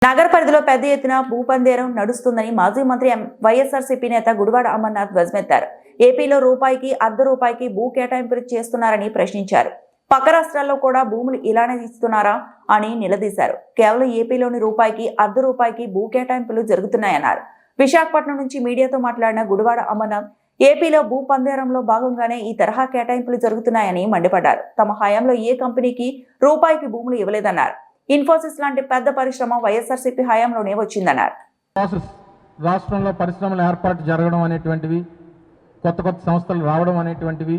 నగర పరిధిలో పెద్ద ఎత్తున భూపందేరం నడుస్తుందని మాజీ మంత్రి వైఎస్ఆర్సీపీ నేత గుడివాడ అమర్నాథ్ ధ్వజమెత్తారు. ఏపీలో రూపాయికి ₹1 భూ కేటాయింపులు చేస్తున్నారని ప్రశ్నించారు. పక్క రాష్ట్రాల్లో కూడా భూములు ఇలానే ఇస్తున్నారా అని నిలదీశారు. కేవలం ఏపీలోని రూపాయికి ₹1 భూ కేటాయింపులు జరుగుతున్నాయన్నారు. విశాఖపట్నం నుంచి మీడియాతో మాట్లాడిన గుడివాడ అమర్నాథ్ ఏపీలో భూ పందేరంలో భాగంగానే ఈ తరహా కేటాయింపులు జరుగుతున్నాయని మండిపడ్డారు. తమ హయాంలో ఏ కంపెనీకి రూపాయికి భూములు ఇవ్వలేదన్నారు. ఇన్ఫోసిస్ లాంటి పెద్ద పరిశ్రమ వైఎస్ఆర్సీపీ హయాంలోనే వచ్చిందన్నారు. రాష్ట్రంలో పరిశ్రమల ఏర్పాటు జరగడం అనేటువంటివి, కొత్త సంస్థలు రావడం అనేటువంటివి,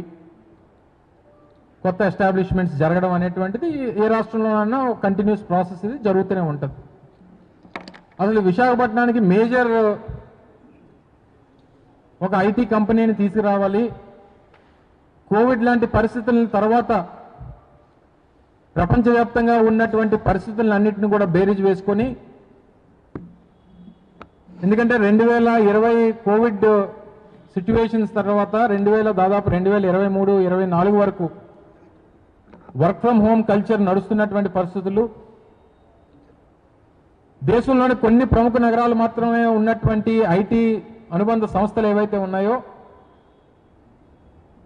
కొత్త ఎస్టాబ్లిష్మెంట్స్ జరగడం అనేటువంటిది ఏ రాష్ట్రంలోనైనా కంటిన్యూస్ ప్రాసెస్ ఇది జరుగుతూనే ఉంటుంది. అసలు విశాఖపట్నానికి మేజర్ ఒక ఐటీ కంపెనీని తీసుకురావాలి. కోవిడ్ లాంటి పరిస్థితుల తర్వాత ప్రపంచవ్యాప్తంగా ఉన్నటువంటి పరిస్థితులన్నింటినీ కూడా బేరీజ్ వేసుకొని, ఎందుకంటే 2020 కోవిడ్ సిచ్యువేషన్స్ తర్వాత దాదాపు 2023-24 వరకు వర్క్ ఫ్రమ్ హోమ్ కల్చర్ నడుస్తున్నటువంటి పరిస్థితులు, దేశంలోని కొన్ని ప్రముఖ నగరాలు మాత్రమే ఉన్నటువంటి ఐటీ అనుబంధ సంస్థలు ఏవైతే ఉన్నాయో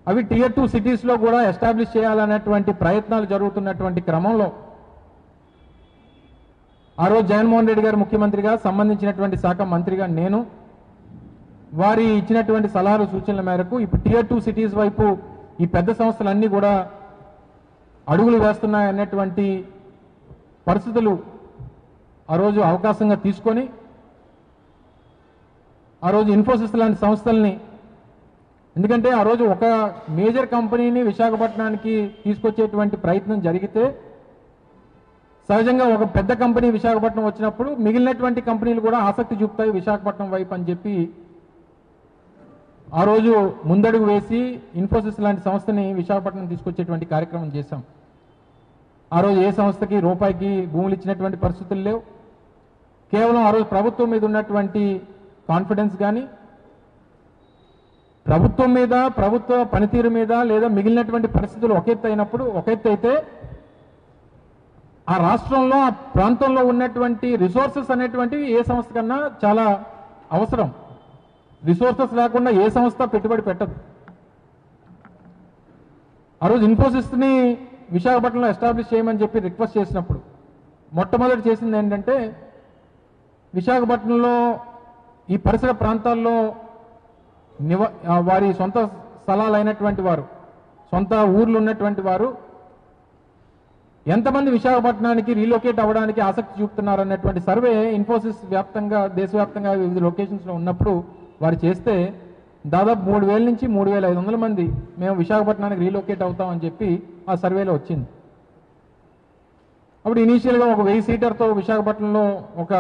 అవి Tier 2 సిటీస్లో కూడా ఎస్టాబ్లిష్ చేయాలనేటువంటి ప్రయత్నాలు జరుగుతున్నటువంటి క్రమంలో ఆ రోజు జగన్మోహన్ రెడ్డి గారు ముఖ్యమంత్రిగా, సంబంధించినటువంటి శాఖ మంత్రిగా నేను వారి ఇచ్చినటువంటి సలహాలు సూచనల మేరకు ఇప్పుడు Tier 2 సిటీస్ వైపు ఈ పెద్ద సంస్థలన్నీ కూడా అడుగులు వేస్తున్నాయన్నటువంటి పరిస్థితులు ఆ రోజు అవకాశంగా తీసుకొని ఆ రోజు ఇన్ఫోసిస్ లాంటి సంస్థల్ని, ఎందుకంటే ఆ రోజు ఒక మేజర్ కంపెనీని విశాఖపట్నానికి తీసుకొచ్చేటువంటి ప్రయత్నం జరిగితే సహజంగా ఒక పెద్ద కంపెనీ విశాఖపట్నం వచ్చినప్పుడు మిగిలినటువంటి కంపెనీలు కూడా ఆసక్తి చూపుతాయి విశాఖపట్నం వైపు అని చెప్పి ఆ రోజు ముందడుగు వేసి ఇన్ఫోసిస్ లాంటి సంస్థని విశాఖపట్నం తీసుకొచ్చేటువంటి కార్యక్రమం చేశాం. ఆ రోజు ఏ సంస్థకి రూపాయికి భూములు ఇచ్చినటువంటి పరిస్థితులు లేవు. కేవలం ఆ రోజు ప్రభుత్వం మీద ఉన్నటువంటి కాన్ఫిడెన్స్ కానీ, ప్రభుత్వం మీద, ప్రభుత్వ పనితీరు మీద, లేదా మిగిలినటువంటి పరిస్థితులు ఒక ఎత్తు అయితే ఆ రాష్ట్రంలో, ఆ ప్రాంతంలో ఉన్నటువంటి రిసోర్సెస్ అనేటువంటివి ఏ సంస్థ కన్నా చాలా అవసరం. రిసోర్సెస్ లేకుండా ఏ సంస్థ పెట్టుబడి పెట్టదు. ఆ రోజు ఇన్ఫోసిస్ని విశాఖపట్నంలో ఎస్టాబ్లిష్ చేయమని చెప్పి రిక్వెస్ట్ చేసినప్పుడు మొట్టమొదటి చేసింది ఏంటంటే, విశాఖపట్నంలో ఈ పరిసర ప్రాంతాల్లో వారి సొంత స్థలాలు అయినటువంటి వారు, సొంత ఊర్లు ఉన్నటువంటి వారు ఎంతమంది విశాఖపట్నానికి రీలొకేట్ అవ్వడానికి ఆసక్తి చూపుతున్నారు అన్నటువంటి సర్వే ఇన్ఫోసిస్ వ్యాప్తంగా, దేశవ్యాప్తంగా వివిధ లొకేషన్స్లో ఉన్నప్పుడు వారు చేస్తే దాదాపు 3,000 నుంచి 3,500 మంది మేము విశాఖపట్నానికి రీలొకేట్ అవుతామని చెప్పి ఆ సర్వేలో వచ్చింది. అప్పుడు ఇనీషియల్గా ఒక 1000 సీటర్తో విశాఖపట్నంలో ఒక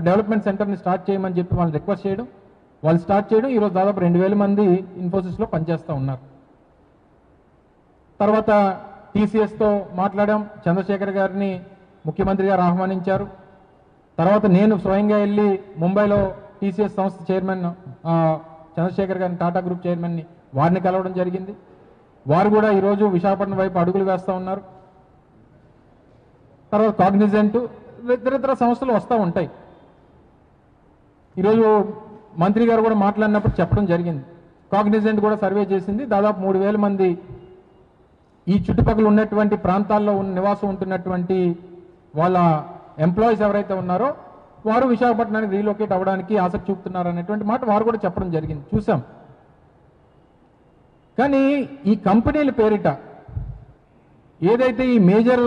డెవలప్మెంట్ సెంటర్ని స్టార్ట్ చేయమని చెప్పి వాళ్ళు రిక్వెస్ట్ చేయడం, వాళ్ళు స్టార్ట్ చేయడం, ఈరోజు దాదాపు 2,000 మంది ఇన్ఫోసిస్లో పనిచేస్తూ ఉన్నారు. తర్వాత టీసీఎస్తో మాట్లాడాం, చంద్రశేఖర్ గారిని ముఖ్యమంత్రి గారు ఆహ్వానించారు. తర్వాత నేను స్వయంగా వెళ్ళి ముంబైలో టీసీఎస్ సంస్థ చైర్మన్ చంద్రశేఖర్ గారిని, టాటా గ్రూప్ చైర్మన్ని, వారిని కలవడం జరిగింది. వారు కూడా ఈరోజు విశాఖపట్నం వైపు అడుగులు వేస్తూ ఉన్నారు. తర్వాత కాగ్నిజెంట్, ఇతర సంస్థలు వస్తూ ఉంటాయి. ఈరోజు మంత్రి గారు కూడా మాట్లాడినప్పుడు చెప్పడం జరిగింది, కాగ్నిజెంట్ కూడా సర్వే చేసింది, దాదాపు 3,000 మంది ఈ చుట్టుపక్కల ఉన్నటువంటి ప్రాంతాల్లో నివాసం ఉంటున్నటువంటి వాళ్ళ ఎంప్లాయీస్ ఎవరైతే ఉన్నారో వారు విశాఖపట్నానికి రీలొకేట్ అవ్వడానికి ఆసక్తి చూపుతున్నారు అనేటువంటి మాట వారు కూడా చెప్పడం జరిగింది, చూసాం. కానీ ఈ కంపెనీల పేరిట ఏదైతే ఈ మేజర్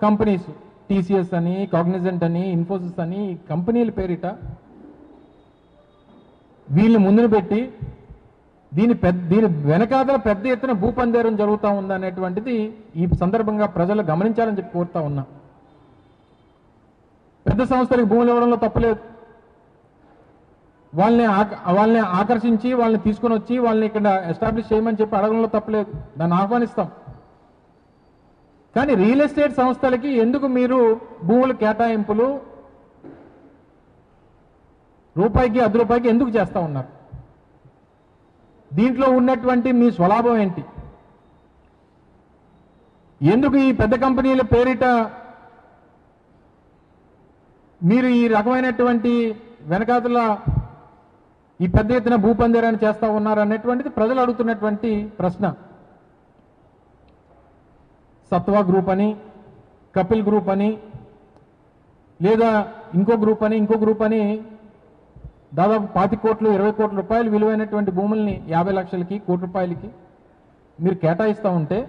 కంపెనీస్ టీసీఎస్ అని, కాగ్నిజెంట్ అని, ఇన్ఫోసిస్ అని, కంపెనీల పేరిట వీళ్ళని ముందును పెట్టి దీని వెనకాదల పెద్ద ఎత్తున భూపందేరం జరుగుతూ ఉందనేటువంటిది ఈ సందర్భంగా ప్రజలు గమనించాలని చెప్పి కోరుతా ఉన్నా. పెద్ద సంస్థలకు భూములు ఇవ్వడంలో తప్పలేదు. వాళ్ళని ఆకర్షించి వాళ్ళని తీసుకొని వచ్చి వాళ్ళని ఇక్కడ ఎస్టాబ్లిష్ చేయమని చెప్పి అడగడంలో తప్పలేదు, దాన్ని ఆహ్వానిస్తాం. కానీ రియల్ ఎస్టేట్ సంస్థలకి ఎందుకు మీరు భూముల కేటాయింపులు రూపాయికి ₹1 ఎందుకు చేస్తూ ఉన్నారు? దీంట్లో ఉన్నటువంటి మీ స్వలాభం ఏంటి? ఎందుకు ఈ పెద్ద కంపెనీల పేరిట మీరు ఈ రకమైనటువంటి వెనకాతల ఈ పెద్ద ఎత్తున భూపందేరాన్ని చేస్తూ ఉన్నారు అనేటువంటిది ప్రజలు అడుగుతున్నటువంటి ప్రశ్న. సత్వా గ్రూప్ అని, కపిల్ గ్రూప్ అని, లేదా ఇంకో గ్రూప్ అని దాదాపు 25 కోట్లు 20 కోట్ల రూపాయలు విలువైనటువంటి భూముల్ని 50 లక్షలకి, 1 కోటి రూపాయలకి మీరు కేటాయిస్తూ ఉంటే